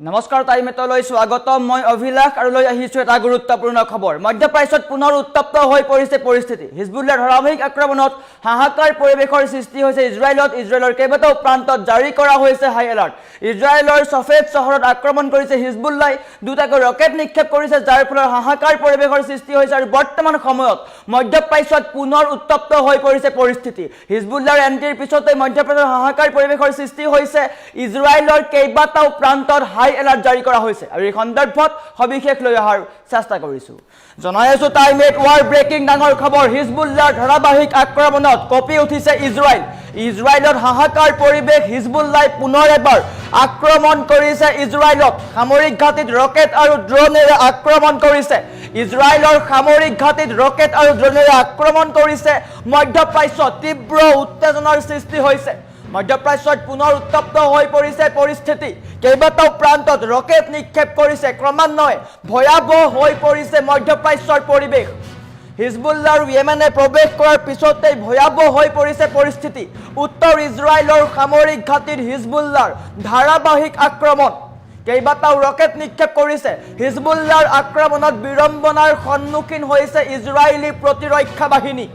নমস্কাৰ টাইমেটলৈ স্বাগতম মই অভিলাষ আৰু লৈ আহিছো এটা গুৰুত্বপূৰ্ণ খবৰ মধ্যপ্ৰাচ্যত পুনৰ উত্তপ্ত হৈ পৰিছে পৰিস্থিতি হিজবুল্লাহৰ ধাৰাবাহিক আক্ৰমণত হাহাকাৰ পৰিৱেশৰ সৃষ্টি হৈছে ইজৰাইলৰ কেইবাটাও প্ৰান্তত জাৰি কৰা হৈছে হাই এলাৰ্ট ইজৰাইলৰ সফেদ চহৰত আক্ৰমণ কৰিছে হিজবুল্লাহ দুটাকৈ ৰকেট নিক্ষেপ কৰিছে যাৰ ফলত হাহাকাৰ পৰিৱেশৰ সৃষ্টি হৈছে আৰু বৰ্তমান সময়ত মধ্যপ্ৰাচ্যত পুনৰ উত্তপ্ত হৈ পৰিছে পৰিস্থিতি হিজবুল্লাহৰ এন্ট্ৰিৰ পিছতে মধ্যপ্ৰাচ্যত হাহাকাৰ পৰিৱেশৰ সৃষ্টি হৈছে ইজৰাইলৰ কেইবাটাও প্ৰান্তত হাই এলাৰ্ট জাৰি কৰা হৈছে আৰু এই সন্দৰ্ভত সবিশেষ লৈ অহাৰ চেষ্টা কৰিছো জনাই আছো টাইমেট ৱাৰ ব্ৰেকিং ডাঙৰ খবৰ হিজবুল্লাহৰ ধাৰাবাহিক আক্ৰমণত কঁপি উঠিছে ইজৰাইলত হাহাকাৰ পৰিৱেশ হিজবুল্লাহ পুনৰ এবাৰ আক্ৰমণ কৰিছে ইজৰাইলক সামৰিক ঘাটিত ৰকেট আৰু ড্ৰোনেৰে আক্ৰমণ কৰিছে ইজৰাইলৰ সামৰিক ঘাটিত ৰকেট আৰু ড্ৰোনেৰে আক্ৰমণ কৰিছে মধ্যপ্ৰাচ্যত তীব্ৰ উত্তেজনাৰ সৃষ্টি হৈছে মধ্যপ্ৰাচ্যত পুনৰ উত্তপ্ত হৈ পৰিছে পৰিস্থিতি কেইবাটাও প্ৰান্তত ৰকেট নিক্ষেপ কৰিছে ক্ৰমান্বয়ে ভয়াবহ হৈ পৰিছে মধ্যপ্ৰাচ্যৰ পৰিৱেশ হিজবুল্লাহৰ ইয়েমেনে প্ৰৱেশ কৰাৰ পিছতেই ভয়াবহ হৈ পৰিছে পৰিস্থিতি উত্তৰ ইজৰাইলৰ সামৰিক ঘাটিত হিজবুল্লাহৰ ধাৰাবাহিক আক্ৰমণ কেইবাটাও ৰকেট নিক্ষেপ কৰিছে হিজবুল্লাহৰ আক্ৰমণত বিড়ম্বনাৰ সন্মুখীন হৈছে ইজৰাইলী প্ৰতিৰক্ষা বাহিনী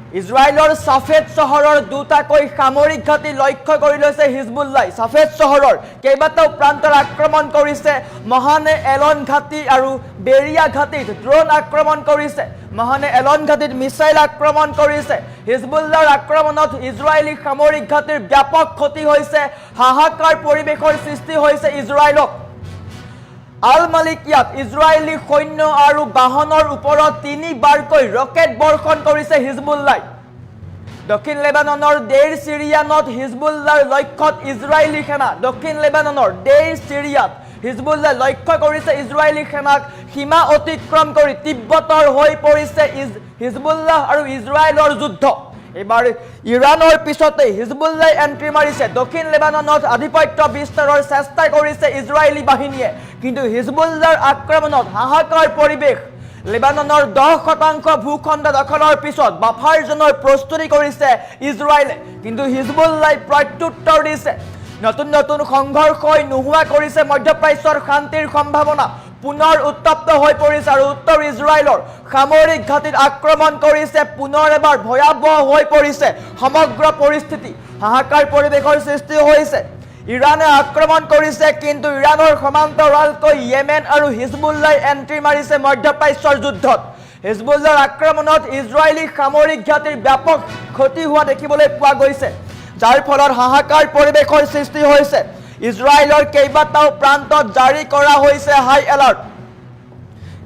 ইজৰাইলৰ সাফেদ চহৰৰ দুটাকৈ সামৰিক ঘাটি লক্ষ্য কৰি লৈছে হিজবুল্লাহ সাফেদ চহৰৰ কেইবাটাও প্ৰান্তৰ আক্ৰমণ কৰিছে মহানে এলন ঘাটি আৰু বেৰিয়া ঘাটিত ড্ৰোন আক্ৰমণ কৰিছে মহানে এলন ঘাটিত মিছাইল আক্ৰমণ কৰিছে হিজবুল্লাহৰ আক্ৰমণত ইজৰাইলী সামৰিক ঘাটিৰ ব্যাপক ক্ষতি হৈছে হাহাকাৰ পৰিৱেশৰ সৃষ্টি হৈছে ইজৰাইলত আল মালিকিয়াত ইজৰাইলী সৈন্য আৰু বাহনৰ ওপৰত তিনিবাৰকৈ ৰকেট বৰ্ষণ কৰিছে হিজবুল্লাহ দক্ষিণ লেবাননৰ দেৰ চিৰিয়ানত হিজবুল্লাহৰ লক্ষ্যত ইজৰাইলী সেনা দক্ষিণ লেবাননৰ দেৰ চিৰিয়াত হিজবুল্লাহ লক্ষ্য কৰিছে ইজৰাইলী সেনাক সীমা অতিক্ৰম কৰি তিব্বতৰ হৈ পৰিছে হিজবুল্লাহ আৰু ইজৰাইলৰ যুদ্ধ এবাৰ ইৰানৰ পিছতে হিজবুল্লাহ এন্ট্ৰি মাৰিছে দক্ষিণ লেবাননত আধিপত্য বিস্তাৰৰ চেষ্টা কৰিছে ইজৰাইলী বাহিনীয়ে কিন্তু হিজবুল্লাহৰ আক্ৰমণত হাহাকাৰ পৰিৱেশ লেবাননৰ 10% ভূখণ্ড দখলৰ পিছত বাফাৰ জোনৰ প্ৰস্তুতি কৰিছে ইজৰাইলে কিন্তু হিজবুল্লাহ প্ৰত্যুত্তৰ দিছে নতুন সংঘৰ্ষই নোহোৱা কৰিছে মধ্যপ্ৰাচ্যৰ শান্তিৰ সম্ভাৱনা পুনৰ উত্তপ্ত হৈ পৰিছে আৰু উত্তৰ ইজৰাইলৰ সামৰিক ঘাটিত আক্ৰমণ কৰিছে পুনৰ এবাৰ ভয়াবহ হৈ পৰিছে সমগ্ৰ পৰিস্থিতি হাহাকাৰ পৰিৱেশৰ সৃষ্টি হৈছে ইৰানে আক্ৰমণ কৰিছে কিন্তু ইৰানৰ সমান্তৰালকৈ ইয়েমেন আৰু হিজবুল্লাহ এন্ট্ৰি মাৰিছে মধ্যপ্ৰাচ্যৰ যুদ্ধত হিজবুল্লাহৰ আক্ৰমণত ইজৰাইলী সামৰিক ঘাটিৰ ব্যাপক ক্ষতি হোৱা দেখিবলৈ পোৱা গৈছে যাৰ ফলত হাহাকাৰ পৰিৱেশৰ সৃষ্টি হৈছে ইজৰাইলৰ কেইবাটাও প্ৰান্তত জাৰি কৰা হৈছে হাই এলাৰ্ট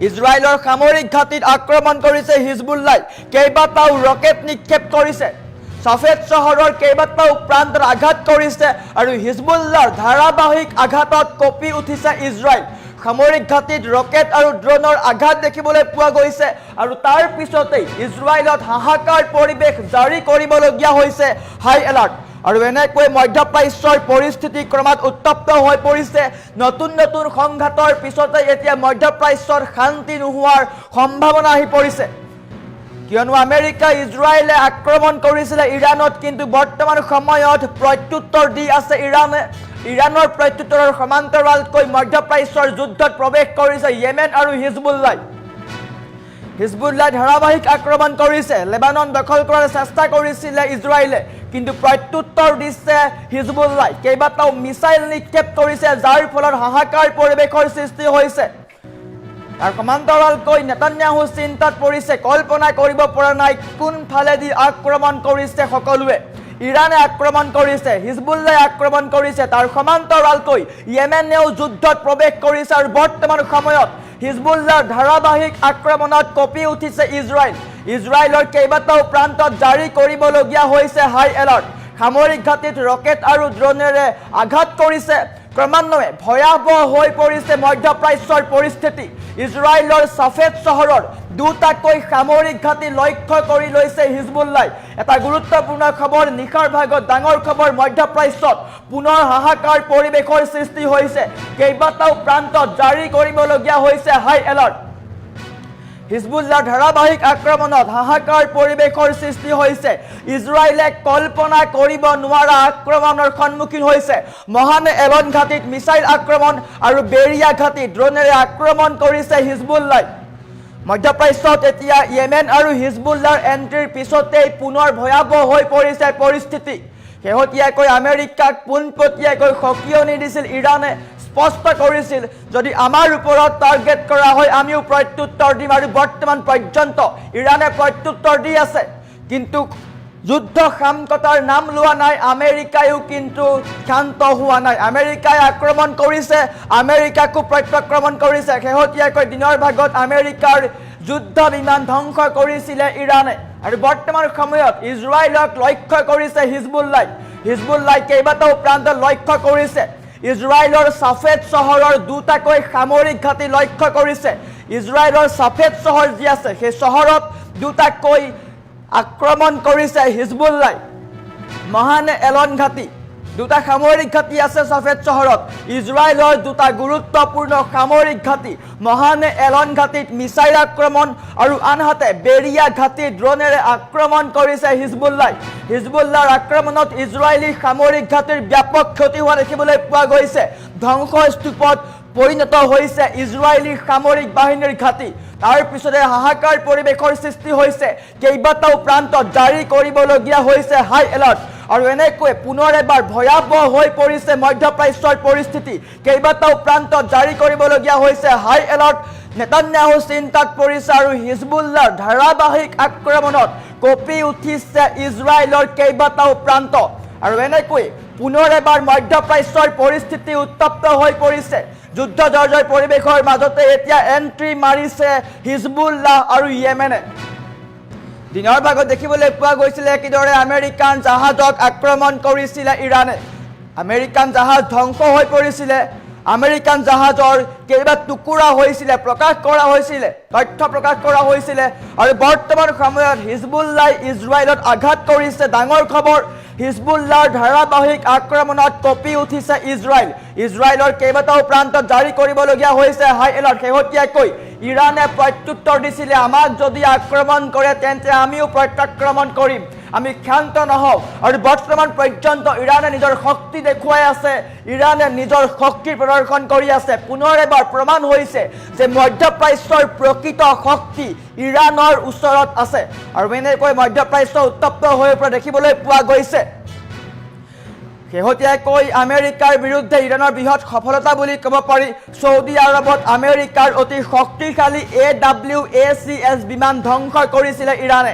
ইজৰাইলৰ সামৰিক ঘাটিত আক্ৰমণ কৰিছে হিজবুল্লাহ কেইবাটাও ৰকেট নিক্ষেপ কৰিছে সাফেদ চহৰৰ কেইবাটাও প্ৰান্তত আঘাত কৰিছে আৰু হিজবুল্লাহৰ ধাৰাবাহিক আঘাতত কঁপি উঠিছে ইজৰাইল সামৰিক ঘাটিত ৰকেট আৰু ড্ৰোনৰ আঘাত দেখিবলৈ পোৱা গৈছে আৰু তাৰ পিছতেই ইজৰাইলত হাহাকাৰ পৰিৱেশ জাৰি কৰিবলগীয়া হৈছে হাই এলাৰ্ট আৰু এনেকৈ মধ্যপ্ৰাচ্যৰ পৰিস্থিতি ক্ৰমাৎ উত্তপ্ত হৈ পৰিছে নতুন সংঘাতৰ পিছতে এতিয়া মধ্যপ্ৰাচ্যৰ শান্তি নোহোৱাৰ সম্ভাৱনা আহি পৰিছে কিয়নো আমেৰিকা ইজৰাইলে আক্ৰমণ কৰিছিলে ইৰানত কিন্তু বৰ্তমান সময়ত প্ৰত্যুত্তৰ দি আছে ইৰানৰ প্ৰত্যুত্তৰৰ সমান্তৰালকৈ মধ্যপ্ৰাচ্যৰ যুদ্ধত প্ৰৱেশ কৰিছে ইয়েমেন আৰু হিজবুল্লাহ ধাৰাবাহিক আক্ৰমণ কৰিছে লেবানন দখল কৰাৰ চেষ্টা কৰিছিলে ইজৰাইলে কিন্তু প্ৰত্যুত্তৰ দিছে হিজবুল্লাহ কেইবাটাও মিছাইল নিক্ষেপ কৰিছে যাৰ ফলত হাহাকাৰ পৰিৱেশৰ সৃষ্টি হৈছে আৰু সমান্তৰালকৈ নেতান্যাহু চিন্তাত পৰিছে কল্পনা কৰিব পৰা নাই কোনফালেদি আক্ৰমণ কৰিছে সকলোৱে ইৰানে আক্ৰমণ কৰিছে হিজবুল্লাহ আক্ৰমণ কৰিছে তাৰ সমান্তৰালকৈ ইয়েমেনেও যুদ্ধত প্ৰৱেশ কৰিছে আৰু বৰ্তমান সময়ত হিজবুল্লাহৰ ধাৰাবাহিক আক্ৰমণত কঁপি উঠিছে ইজৰাইলৰ কেইবাটাও প্ৰান্তত জাৰি কৰিবলগীয়া হৈছে হাই এলাৰ্ট সামৰিক ঘাটিত ৰকেট আৰু ড্ৰোনেৰে আঘাত কৰিছে ক্ৰমান্বয়ে ভয়াবহ হৈ পৰিছে মধ্যপ্ৰাচ্যৰ পৰিস্থিতি ইজৰাইলৰ সাফেদ চহৰৰ দুটাকৈ সামৰিক ঘাটি লক্ষ্য কৰি লৈছে হিজবুল্লাহ এটা গুৰুত্বপূৰ্ণ খবৰ নিশাৰ ভাগত ডাঙৰ খবৰ মধ্যপ্ৰাচ্যত পুনৰ হাহাকাৰ পৰিৱেশৰ সৃষ্টি হৈছে কেইবাটাও প্ৰান্তত জাৰি কৰিবলগীয়া হৈছে হাই এলাৰ্ট হিজবুল্লাহৰ ধাৰাবাহিক আক্ৰমণত হাহাকাৰ পৰিৱেশৰ সৃষ্টি হৈছে ইজৰাইলে কল্পনা কৰিব নোৱাৰা আক্ৰমণৰ সন্মুখীন হৈছে মহান এলন ঘাটিত মিছাইল আক্ৰমণ আৰু বেৰিয়া ঘাটি ড্ৰোনেৰে আক্ৰমণ কৰিছে হিজবুল্লাহ মধ্যপ্ৰাচ্যত এতিয়া ইয়েমেন আৰু হিজবুল্লাহৰ এন্ট্ৰিৰ পিছতেই পুনৰ ভয়াৱহ হৈ পৰিছে পৰিস্থিতি শেহতীয়াকৈ আমেৰিকাক পোনপটীয়াকৈ সকিয়নি দিছিল ইৰাণে স্পষ্ট কৰিছিল যদি আমাৰ ওপৰত টাৰ্গেট কৰা হয় আমিও প্ৰত্যুত্তৰ দিম আৰু বৰ্তমান পৰ্যন্ত ইৰাণে প্ৰত্যুত্তৰ দি আছে কিন্তু যুদ্ধ শান্ততাৰ নাম লোৱা নাই আমেৰিকায়ো কিন্তু শান্ত হোৱা নাই আমেৰিকাই আক্ৰমণ কৰিছে আমেৰিকাকো প্ৰত্যাক্ৰমণ কৰিছে শেহতীয়াকৈ দিনৰ ভাগত আমেৰিকাৰ যুদ্ধ বিমান ধ্বংস কৰিছিলে ইৰাণে আৰু বৰ্তমান সময়ত ইজৰাইলক লক্ষ্য কৰিছে হিজবুল্লাহ কেইবাটাও প্ৰান্তত লক্ষ্য কৰিছে ইজৰাইলৰ সাফেদ চহৰৰ দুটাকৈ সামৰিক ঘাটি লক্ষ্য কৰিছে ইজৰাইলৰ সাফেদ চহৰ যি আছে সেই চহৰত দুটাকৈ আক্ৰমণ কৰিছে হিজবুল্লাহ মহান এলন ঘাটি দুটা সামৰিক ঘাটি আছে সাফেদ চহৰত ইজৰাইলৰ দুটা গুৰুত্বপূৰ্ণ সামৰিক ঘাটি মহান এলন ঘাটিত মিছাইল আক্ৰমণ আৰু আনহাতে বেৰিয়া ঘাটি ড্ৰোনেৰে আক্ৰমণ কৰিছে হিজবুল্লাহৰ আক্ৰমণত ইজৰাইলী সামৰিক ঘাটিৰ ব্যাপক ক্ষতি হোৱা দেখিবলৈ পোৱা গৈছে ধ্বংসস্তূপত পৰিণত হৈছে ইজৰাইলী সামৰিক বাহিনীৰ ঘাটি তাৰ পিছতে হাহাকাৰ পৰিৱেশৰ সৃষ্টি হৈছে কেইবাটাও প্ৰান্তত জাৰি কৰিবলগীয়া হৈছে হাই এলাৰ্ট আৰু এনেকৈ পুনৰ এবাৰ ভয়াৱহ হৈ পৰিছে মধ্যপ্ৰাচ্যৰ পৰিস্থিতি কেইবাটাও প্ৰান্তত জাৰি কৰিবলগীয়া হৈছে হাই এলাৰ্ট নেতান্যাহু চিন্তাত পৰিছে আৰু হিজবুল্লাহৰ ধাৰাবাহিক আক্ৰমণত কঁপি উঠিছে ইজৰাইলৰ কেইবাটাও প্ৰান্ত আৰু এনেকৈ পুনৰ এবাৰ মধ্যপ্ৰাচ্যৰ পৰিস্থিতি উত্তপ্ত হৈ পৰিছে যুদ্ধ জৰ্জৰ পৰিৱেশৰ মাজতে এতিয়া এন্ট্ৰি মাৰিছে হিজবুল্লাহ আৰু ইয়েমেনে দিনৰ ভাগত দেখিবলৈ পোৱা গৈছিল কিদৰে আমেৰিকান জাহাজক আক্ৰমণ কৰিছিল ইৰাণে আমেৰিকান জাহাজ ধ্বংস হৈ পৰিছিল আমেৰিকান জাহাজৰ কেইবা টুকুৰা হৈছিল প্ৰকাশ কৰা হৈছিল তথ্য প্ৰকাশ কৰা হৈছিল আৰু বৰ্তমান সময়ত হিজবুল্লাহ ইজৰাইলত আঘাত কৰিছে ডাঙৰ খবৰ হিজবুল্লাহৰ ধাৰাবাহিক আক্ৰমণত কঁপি উঠিছে ইজৰাইলৰ কেইবাটাও প্ৰান্তত জাৰি কৰিবলগীয়া হৈছে হাই এলাৰ্ট শেহতীয়াকৈ ইৰাণে প্ৰত্যুত্তৰ দিছিলে আমাক যদি আক্ৰমণ কৰে তেন্তে আমিও প্ৰত্যাক্ৰমণ কৰিম আমি ক্ষান্ত নহওঁ আৰু বৰ্তমান পৰ্যন্ত ইৰাণে নিজৰ শক্তি দেখুৱাই আছে ইৰাণে নিজৰ শক্তিৰ প্ৰদৰ্শন কৰি আছে পুনৰ এবাৰ প্ৰমাণ হৈছে যে মধ্যপ্ৰাচ্যৰ প্ৰকৃত শক্তি ইৰাণৰ ওচৰত আছে আৰু এনেকৈ মধ্যপ্ৰাচ্য উত্তপ্ত হৈ পৰা দেখিবলৈ পোৱা গৈছে শেহতীয়াকৈ আমেৰিকাৰ বিৰুদ্ধে ইৰাণৰ বৃহৎ সফলতা বুলি ক'ব পাৰি সৌদি আৰবত আমেৰিকাৰ অতি শক্তিশালী AWACS বিমান ধ্বংস কৰিছিলে ইৰাণে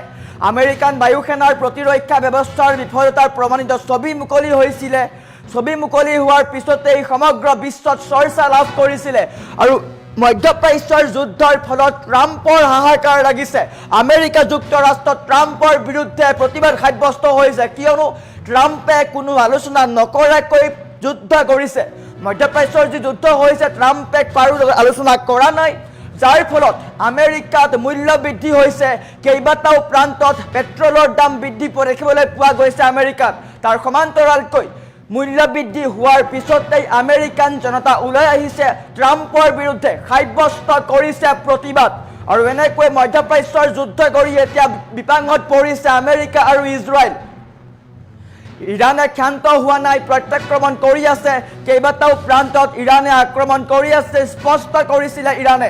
আমেৰিকান বায়ুসেনাৰ প্ৰতিৰক্ষা ব্যৱস্থাৰ বিফলতাৰ প্ৰমাণিত ছবি মুকলি হৈছিলে ছবি মুকলি হোৱাৰ পিছতেই সমগ্ৰ বিশ্বত চৰ্চা লাভ কৰিছিলে আৰু মধ্যপ্ৰাচ্যৰ যুদ্ধৰ ফলত ট্ৰাম্পৰ হাহাকাৰ লাগিছে আমেৰিকা যুক্তৰাষ্ট্ৰ ট্ৰাম্পৰ বিৰুদ্ধে প্ৰতিবাদ সাব্যস্ত হৈছে কিয়নো ট্ৰাম্পে কোনো আলোচনা নকৰাকৈ যুদ্ধ কৰিছে মধ্যপ্ৰাচ্যৰ যি যুদ্ধ হৈছে ট্ৰাম্পে কাৰো আলোচনা কৰা নাই যাৰ ফলত আমেৰিকাত মূল্য বৃদ্ধি হৈছে কেইবাটাও প্ৰান্তত পেট্ৰলৰ দাম বৃদ্ধি পোৱা দেখিবলৈ পোৱা গৈছে আমেৰিকাত তাৰ সমান্তৰালকৈ মূল্য বৃদ্ধি হোৱাৰ পিছতেই আমেৰিকান জনতা ওলাই আহিছে ট্ৰাম্পৰ বিৰুদ্ধে সাব্যস্ত কৰিছে প্ৰতিবাদ আৰু এনেকৈ মধ্যপ্ৰাচ্যৰ যুদ্ধ কৰি এতিয়া বিপাঙত পৰিছে আমেৰিকা আৰু ইজৰাইল ইৰাণে ক্ষান্ত হোৱা নাই প্ৰত্যাক্ৰমণ কৰি আছে কেইবাটাও প্ৰান্তত ইৰাণে আক্ৰমণ কৰি আছে স্পষ্ট কৰিছিলে ইৰাণে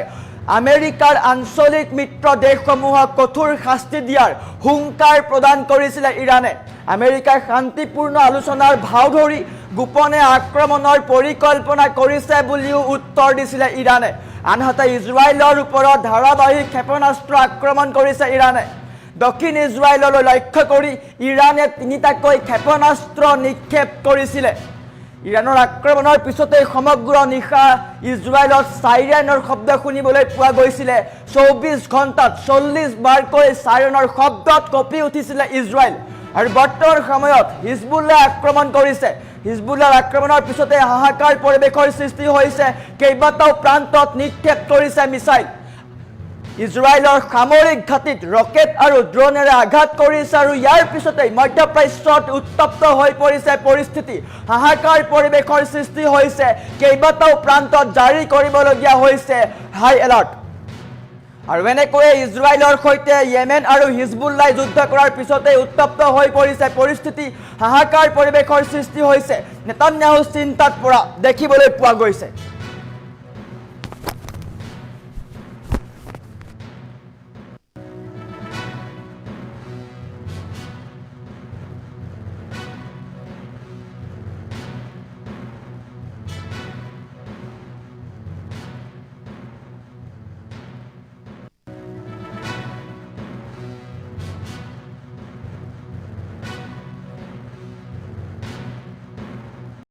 আমেৰিকাৰ আঞ্চলিক মিত্ৰ দেশসমূহক কঠোৰ শাস্তি দিয়াৰ হুংকাৰ প্ৰদান কৰিছিলে ইৰাণে আমেৰিকাৰ শান্তিপূৰ্ণ আলোচনাৰ ভাও ধৰি গোপনে আক্ৰমণৰ পৰিকল্পনা কৰিছে বুলিও উত্তৰ দিছিলে ইৰাণে আনহাতে ইজৰাইলৰ ওপৰত ধাৰাবাহিক ক্ষেপণাস্ত্ৰ আক্ৰমণ কৰিছে ইৰাণে দক্ষিণ ইজৰাইললৈ লক্ষ্য কৰি ইৰাণে তিনিটাকৈ ক্ষেপণাস্ত্ৰ নিক্ষেপ কৰিছিলে ইৰাণৰ আক্ৰমণৰ পিছতেই সমগ্ৰ নিশা ইজৰাইলত চাইৰেনৰ শব্দ শুনিবলৈ পোৱা গৈছিলে 24 ঘণ্টাত 40 বাৰকৈ চাইৰেনৰ শব্দত কঁপি উঠিছিলে ইজৰাইল আৰু বৰ্তমান সময়ত হিজবুল্লাহ আক্ৰমণ কৰিছে হিজবুল্লাহৰ আক্ৰমণৰ পিছতে হাহাকাৰ পৰিৱেশৰ সৃষ্টি হৈছে কেইবাটাও প্ৰান্তত নিক্ষেপ কৰিছে মিছাইল ইজৰাইলৰ সামৰিক ঘাটিত ৰকেট আৰু ড্ৰোনেৰে আঘাত কৰিছে আৰু ইয়াৰ পিছতেই মধ্যপ্ৰাচ্যত উত্তপ্ত হৈ পৰিছে পৰিস্থিতি হাহাকাৰ পৰিৱেশৰ সৃষ্টি হৈছে কেইবাটাও প্ৰান্তত জাৰি কৰিবলগীয়া হৈছে হাই এলাৰ্ট আৰু এনেকৈয়ে ইজৰাইলৰ সৈতে য়েমেন আৰু হিজবুল্লাই যুদ্ধ কৰাৰ পিছতে উত্তপ্ত হৈ পৰিছে পৰিস্থিতি হাহাকাৰ পৰিৱেশৰ সৃষ্টি হৈছে নেতান্যাহু চিন্তাত পৰা দেখিবলৈ পোৱা গৈছে